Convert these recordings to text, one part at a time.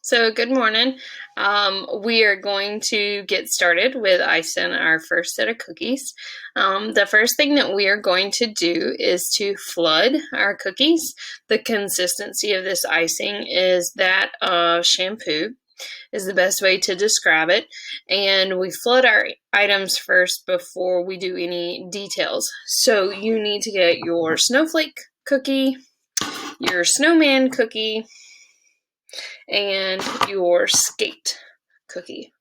So good morning. We are going to get started with icing our first set of cookies. The first thing that we are going to do is to flood our cookies. The consistency of this icing is that of shampoo, is the best way to describe it. And we flood our items first before we do any details. So you need to get your snowflake cookie, your snowman cookie, and your skate cookie.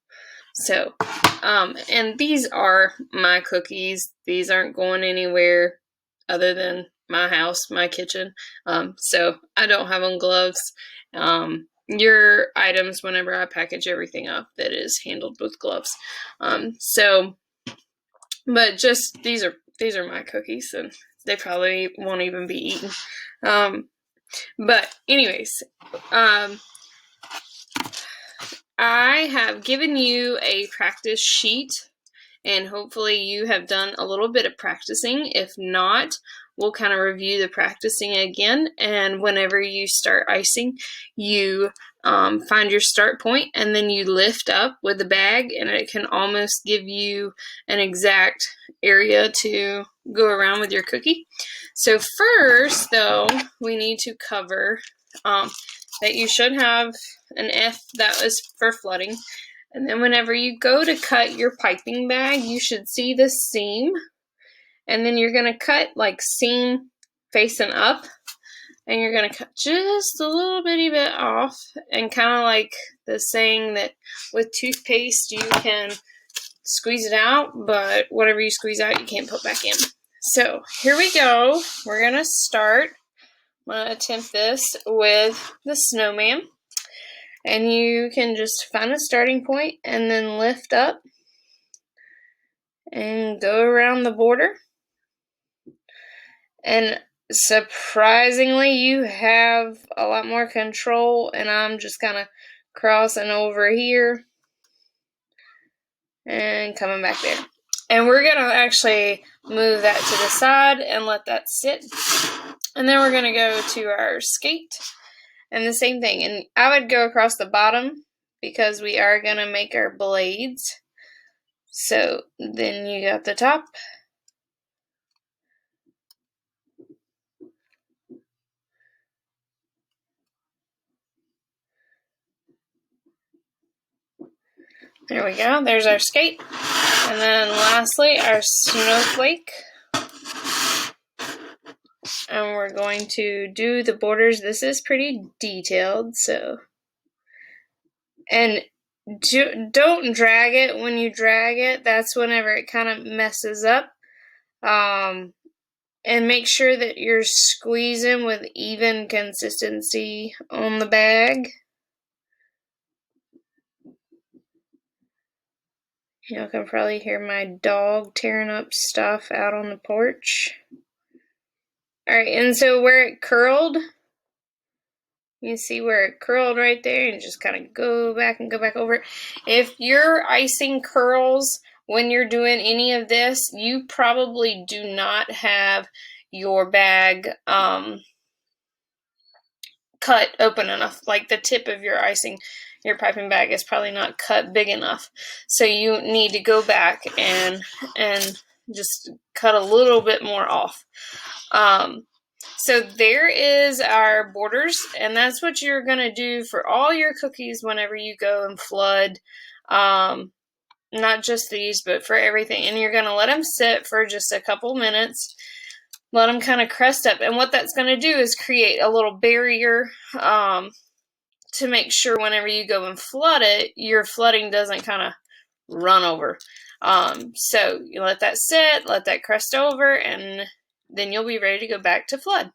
So, and these are my cookies. These aren't going anywhere other than my house, my kitchen. So I don't have on gloves. Your items, whenever I package everything up, that is handled with gloves. But just these are my cookies, and they probably won't even be eaten. But anyways, I have given you a practice sheet, and hopefully you have done a little bit of practicing. If not, we'll kind of review the practicing again, and whenever you start icing, you find your start point, and then you lift up with the bag, and it can almost give you an exact area to go around with your cookie. So first, though, we need to cover that you should have an F that was for flooding. And then whenever you go to cut your piping bag, you should see the seam. And then you're going to cut like seam facing up. And you're going to cut just a little bitty bit off. And kind of like the saying that with toothpaste you can squeeze it out, but whatever you squeeze out you can't put back in. So here we go. We're going to start. I'm going to attempt this with the snowman. And you can just find a starting point and then lift up and go around the border. And surprisingly, you have a lot more control, and I'm just kind of crossing over here and coming back there. And we're going to actually move that to the side and let that sit. And then we're going to go to our skate. And the same thing. And I would go across the bottom because we are going to make our blades. So then you got the top. There we go. There's our skate. And then lastly, our snowflake. And we're going to do the borders. This is pretty detailed, so. And don't drag it. When you drag it, that's whenever it kind of messes up. And make sure that you're squeezing with even consistency on the bag. You can probably hear my dog tearing up stuff out on the porch. Alright, and so where it curled, you see where it curled right there, and just kind of go back and go back over it. If your icing curls when you're doing any of this, you probably do not have your bag cut open enough. Like the tip of your piping bag is probably not cut big enough. So you need to go back and just cut a little bit more off. So there is our borders, and that's what you're going to do for all your cookies whenever you go and flood. Not just these, but for everything. And you're going to let them sit for just a couple minutes. Let them kind of crust up. And what that's going to do is create a little barrier to make sure whenever you go and flood it, your flooding doesn't kind of run over. So you let that sit, let that crust over, and then you'll be ready to go back to flood.